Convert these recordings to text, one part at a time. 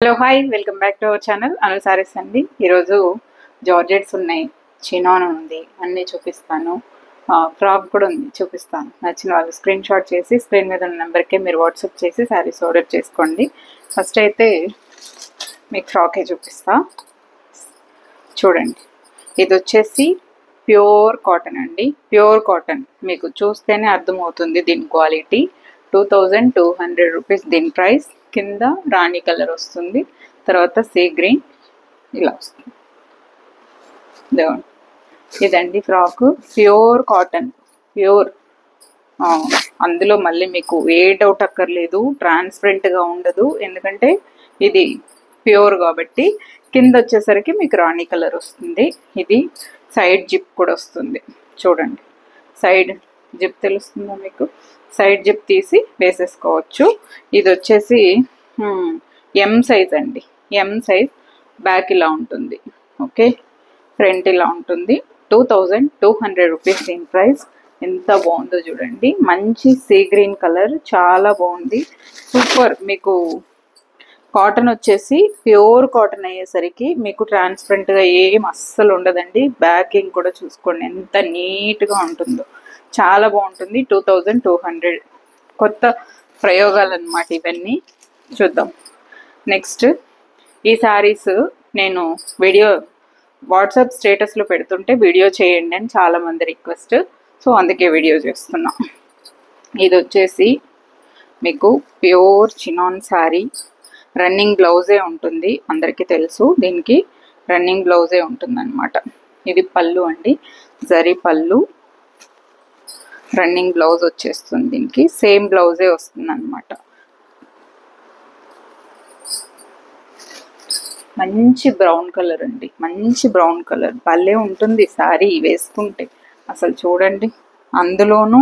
Hello hi welcome back to our channel Anu sarees అండి. ఈరోజు georgettes ఉన్నాయి, చినాన్ ఉంది, అన్నీ చూపిస్తాను. ఫ్రాక్ కూడా ఉంది, చూపిస్తాను. నచ్చిన వాళ్ళు స్క్రీన్ షాట్ చేసి స్క్రీన్ మీద ఉన్న నెంబర్కే మీరు వాట్సాప్ చేసి శారీస్ ఆర్డర్ చేసుకోండి. ఫస్ట్ అయితే మీకు ఫ్రాకే చూపిస్తా, చూడండి. ఇది వచ్చేసి ప్యూర్ కాటన్ అండి, ప్యూర్ కాటన్. మీకు చూస్తేనే అర్థమవుతుంది దీని క్వాలిటీ. 2200 రూపీస్ దీని ప్రైస్. కింద రాణి కలర్ వస్తుంది, తర్వాత సీ గ్రీన్ ఇలా వస్తుంది. ఇదండి ఫ్రాక్, ప్యూర్ కాటన్, ప్యూర్. అందులో మళ్ళీ మీకు ఏ డౌట్ అక్కర్లేదు, ట్రాన్స్పరెంట్గా ఉండదు, ఎందుకంటే ఇది ప్యూర్ కాబట్టి. కింద వచ్చేసరికి మీకు రాణి కలర్ వస్తుంది. ఇది సైడ్ జిప్ కూడా వస్తుంది, చూడండి. సైడ్ జిప్ తెలుస్తుందా మీకు? సైడ్ జిప్ తీసి వేసేసుకోవచ్చు. ఇది వచ్చేసి ఎం సైజ్ అండి, ఎం సైజ్. బ్యాక్ ఇలా ఉంటుంది, ఓకే. ఫ్రంట్ ఇలా ఉంటుంది. 2200 రూపీస్ దీని ప్రైస్. ఎంత బాగుందో చూడండి, మంచి సీ గ్రీన్ కలర్, చాలా బాగుంది, సూపర్. మీకు కాటన్ వచ్చేసి ప్యూర్ కాటన్ అయ్యేసరికి మీకు ట్రాన్స్పరెంట్గా ఏం అస్సలు ఉండదండి. బ్యాకింగ్ కూడా చూసుకోండి ఎంత నీట్గా ఉంటుందో, చాలా బాగుంటుంది. 2200. కొత్త ప్రయోగాలు అన్నమాట ఇవన్నీ. చూద్దాం నెక్స్ట్. ఈ శారీస్ నేను వీడియో వాట్సాప్ స్టేటస్లో పెడుతుంటే వీడియో చేయండి అని చాలామంది రిక్వెస్ట్, సో అందుకే వీడియో చేస్తున్నా. ఇది వచ్చేసి మీకు ప్యూర్ చినాన్ శారీ. రన్నింగ్ బ్లౌజే ఉంటుంది, అందరికీ తెలుసు దీనికి రన్నింగ్ బ్లౌజే ఉంటుంది అనమాట. ఇది పళ్ళు అండి, జరీ పళ్ళు. రన్నింగ్ బ్లౌజ్ వచ్చేస్తుంది, దీనికి సేమ్ బ్లౌజే వస్తుంది అనమాట. మంచి బ్రౌన్ కలర్ అండి, మంచి బ్రౌన్ కలర్, భలే ఉంటుంది శారీ వేసుకుంటే అసలు. చూడండి, అందులోనూ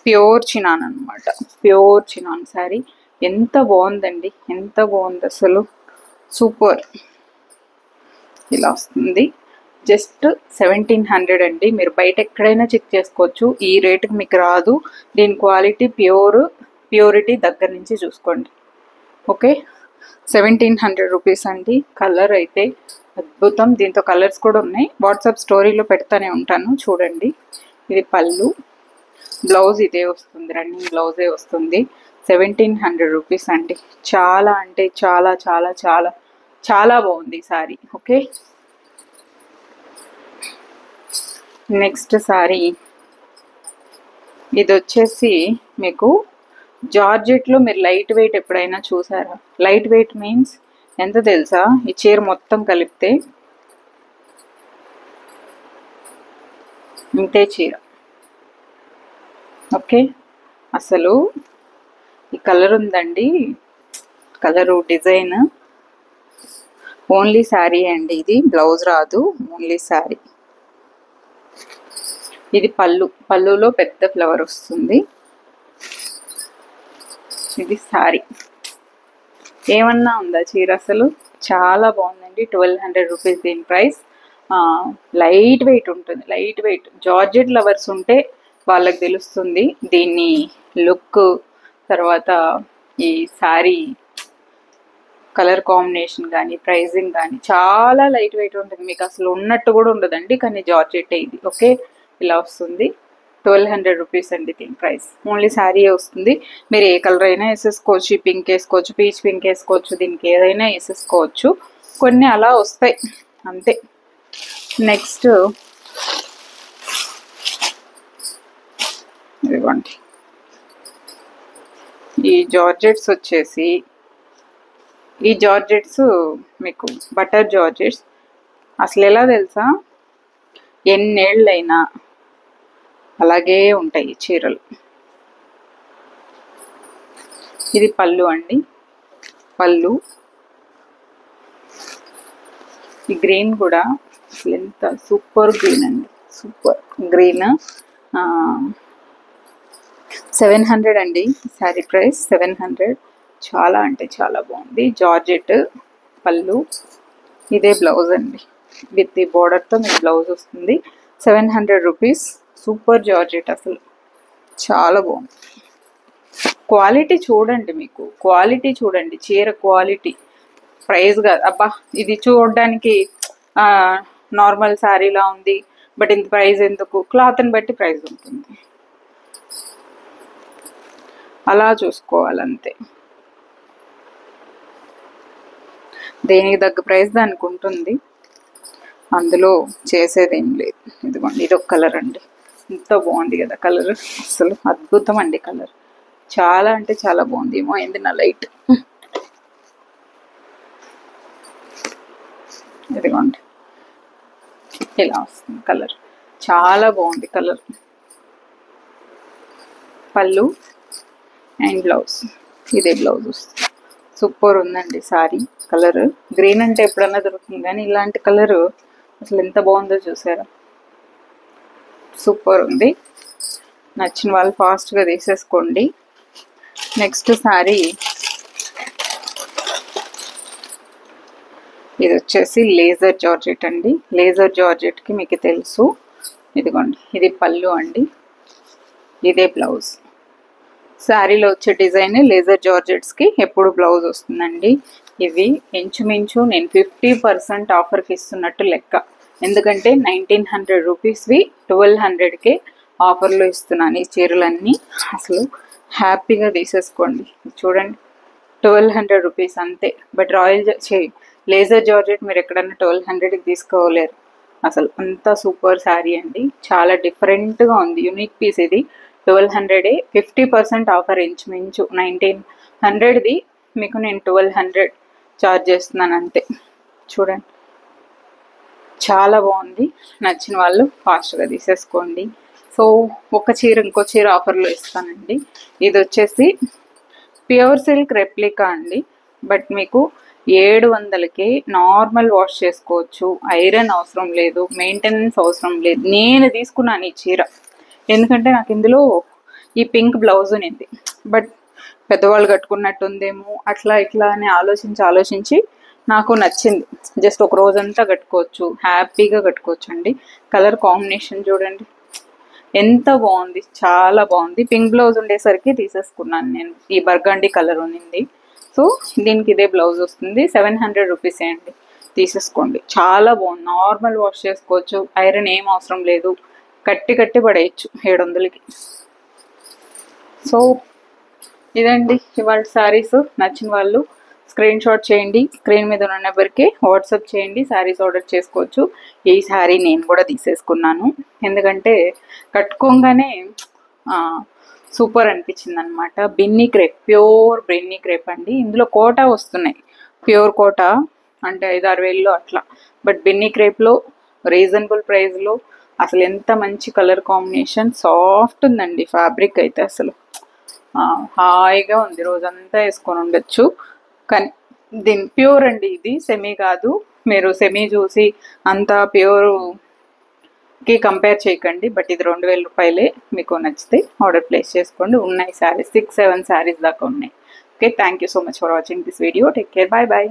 ప్యూర్ చినాన్ అనమాట, ప్యూర్ చినాన్ శారీ. ఎంత బాగుందండి, ఎంత బాగుంది అసలు, సూపర్. ఇలా వస్తుంది. జస్ట్ 1700 అండి. మీరు బయట ఎక్కడైనా చెక్ చేసుకోవచ్చు, ఈ రేటుకి మీకు రాదు. దీని క్వాలిటీ ప్యూరిటీ దగ్గర నుంచి చూసుకోండి, ఓకే. 1700 రూపీస్ అండి. కలర్ అయితే అద్భుతం. దీంతో కలర్స్ కూడా ఉన్నాయి, వాట్సాప్ స్టోరీలో పెడతానే ఉంటాను, చూడండి. ఇది పళ్ళు, బ్లౌజ్ ఇదే వస్తుంది, రన్నింగ్ బ్లౌజే వస్తుంది. 1700 రూపీస్ అండి. చాలా అంటే చాలా చాలా చాలా చాలా బాగుంది ఈ సారీ, ఓకే. నెక్స్ట్ సారీ ఇది వచ్చేసి మీకు జార్జెట్లో మీరు లైట్ వెయిట్ ఎప్పుడైనా చూసారా? లైట్ వెయిట్ మీన్స్ ఎంత తెలుసా? ఈ చీర మొత్తం కలిపితే ఇంతే చీర, ఓకే. అసలు ఈ కలర్ ఉందండి, కలరు డిజైన్ ఓన్లీ శారీ అండి. ఇది బ్లౌజ్ రాదు, ఓన్లీ శారీ. ఇది పళ్ళు, పళ్ళులో పెద్ద ఫ్లవర్ వస్తుంది. ఇది శారీ. ఏమన్నా ఉందా చీర? అసలు చాలా బాగుందండి. 1200 రూపీస్ దీని ప్రైస్. లైట్ వెయిట్ ఉంటుంది, లైట్ వెయిట్. జార్జెట్ లవర్స్ ఉంటే వాళ్ళకి తెలుస్తుంది దీన్ని లుక్, తర్వాత ఈ శారీ కలర్ కాంబినేషన్ కానీ ప్రైజింగ్ కానీ చాలా లైట్ వెయిట్ ఉంటుంది. మీకు అసలు ఉన్నట్టు కూడా ఉండదండి, కానీ జార్జెట్ ఇది, ఓకే. ఇలా వస్తుంది. 1200 రూపీస్ అండి దీని ప్రైస్. ఓన్లీ శారీ వస్తుంది. మీరు ఏ కలర్ అయినా వేసేసుకోవచ్చు, పింక్ వేసుకోవచ్చు, పీచ్ పింక్ వేసుకోవచ్చు, దీనికి ఏదైనా వేసేసుకోవచ్చు. కొన్ని అలా వస్తాయి అంతే. నెక్స్ట్ ఇదిగోండి, ఈ జార్జెట్స్ వచ్చేసి, ఈ జార్జెట్స్ మీకు బటర్ జార్జెట్స్. అసలు ఎలా తెలుసా, ఎన్నేళ్ళైనా అలాగే ఉంటాయి చీరలు. ఇది పళ్ళు అండి, పళ్ళు. ఈ గ్రీన్ కూడా అసలు ఎంత సూపర్ గ్రీన్ అండి, సూపర్ గ్రీన్. 700 అండి శారీ ప్రైస్, 700. చాలా అంటే చాలా బాగుంది. జార్జెట్ పళ్ళు, ఇదే బ్లౌజ్ అండి, విత్ ఈ బోర్డర్తో మీకు బ్లౌజ్ వస్తుంది. 700 రూపీస్. సూపర్ జార్జెట్, అసలు చాలా బాగుంది. క్వాలిటీ చూడండి, మీకు క్వాలిటీ చూడండి, చీర క్వాలిటీ ప్రైస్ కాదు, అబ్బా ఇది చూడడానికి నార్మల్ శారీలా ఉంది బట్ ఇంత ప్రైస్ ఎందుకు, క్లాత్ని బట్టి ప్రైస్ ఉంటుంది, అలా చూసుకోవాలంతే. దేనికి తగ్గ ప్రైస్ దానికి ఉంటుంది, అందులో చేసేది ఏం లేదు. ఇదిగోండి ఇది ఒక కలర్ అండి, ఎంత బాగుంది కదా కలర్, అసలు అద్భుతం అండి కలర్, చాలా అంటే చాలా బాగుంది. ఏమో అయింది నా లైట్. ఇదిగోండి ఇలా వస్తుంది కలర్, చాలా బాగుంది కలర్. పళ్ళు అండ్ బ్లౌజ్, ఇదే బ్లౌజ్ వస్తుంది. సూపర్ ఉందండి సారీ. కలర్ గ్రీన్ అంటే ఎప్పుడన్నా దొరుకుతుంది కానీ ఇలాంటి కలర్ అసలు ఎంత బాగుందో చూసారా, సూపర్ ఉంది. నచ్చిన వాళ్ళు ఫాస్ట్గా తీసేసుకోండి. నెక్స్ట్ సారీ ఇది వచ్చేసి లేజర్ జార్జెట్ అండి. లేజర్ జార్జెట్కి మీకు తెలుసు, ఇదిగోండి ఇది పళ్ళు అండి, ఇదే బ్లౌజ్. శారీలో వచ్చే డిజైన్ లేజర్ జార్జెట్స్కి ఎప్పుడు బ్లౌజ్ వస్తుందండి. ఇవి ఇంచుమించు నేను 50% ఆఫర్కి ఇస్తున్నట్టు లెక్క, ఎందుకంటే 1900 రూపీస్వి 1200కే ఆఫర్లో ఇస్తున్నాను ఈ చీరలన్నీ. అసలు హ్యాపీగా తీసేసుకోండి. చూడండి 1200 రూపీస్ అంతే. బట్ లేజర్ జార్జెట్ మీరు ఎక్కడన్నా 1200కి తీసుకోలేరు. అసలు అంత సూపర్ శారీ అండి, చాలా డిఫరెంట్గా ఉంది, యూనిక్ పీస్ ఇది. 1200 50% ఆఫర్, ఇంచుమించు 1900ది మీకు నేను 1200 చార్జ్ చేస్తున్నాను అంతే. చూడండి చాలా బాగుంది, నచ్చిన వాళ్ళు ఫాస్ట్గా తీసేసుకోండి. సో ఒక చీర ఇంకో చీర ఆఫర్లో ఇస్తానండి. ఇది వచ్చేసి ప్యూర్ సిల్క్ రెప్లికా అండి, బట్ మీకు 700కే నార్మల్ వాష్ చేసుకోవచ్చు, ఐరన్ అవసరం లేదు, మెయింటెనెన్స్ అవసరం లేదు. నేను తీసుకున్నాను ఈ చీర ఎందుకంటే నాకు ఇందులో ఈ పింక్ బ్లౌజ్ ఉంది, బట్ పెద్దవాళ్ళు కట్టుకున్నట్టుందేమో అట్లా ఇట్లా అని ఆలోచించి నాకు నచ్చింది. జస్ట్ ఒక రోజంతా కట్టుకోవచ్చు, హ్యాపీగా కట్టుకోవచ్చు అండి. కలర్ కాంబినేషన్ చూడండి ఎంత బాగుంది, చాలా బాగుంది. పింక్ బ్లౌజ్ ఉండేసరికి తీసేసుకున్నాను నేను, ఈ బర్గండి కలర్ ఉన్నింది. సో దీనికి ఇదే బ్లౌజ్ వస్తుంది. 700 రూపీసే అండి, తీసేసుకోండి. చాలా బాగుంది, నార్మల్ వాష్ చేసుకోవచ్చు, ఐరన్ ఏం అవసరం లేదు, కట్టి పడేయచ్చు 700కి. సో ఇదండి ఇవాళ శారీస్. నచ్చిన వాళ్ళు స్క్రీన్ షాట్ చేయండి, స్క్రీన్ మీద ఉన్న నెంబర్కి వాట్సాప్ చేయండి, శారీస్ ఆర్డర్ చేసుకోవచ్చు. ఈ శారీ నేను కూడా తీసేసుకున్నాను, ఎందుకంటే కట్టుకోగానే సూపర్ అనిపించింది అనమాట. Binny crepe, pure Binny crepe అండి. ఇందులో కోటా వస్తున్నాయి, ప్యూర్ కోటా అంటే 5-6 వేలలో అట్లా, బట్ బిన్నీ క్రేప్లో రీజనబుల్ ప్రైస్లో అసలు ఎంత మంచి కలర్ కాంబినేషన్, సాఫ్ట్ ఉందండి ఫ్యాబ్రిక్ అయితే, అసలు హాయిగా ఉంది, రోజంతా వేసుకొని ఉండొచ్చు. కానీ దీని ప్యూర్ అండి, ఇది సెమీ కాదు. మీరు సెమీ చూసి అంత ప్యూర్కి కంపేర్ చేయకండి. బట్ ఇది 2000 రూపాయలే. మీకు నచ్చితే ఆర్డర్ ప్లేస్ చేసుకోండి. ఉన్నాయి శారీస్, 6-7 శారీస్ దాకా ఉన్నాయి. Okay, thank you so much for watching this video. Take care, bye bye.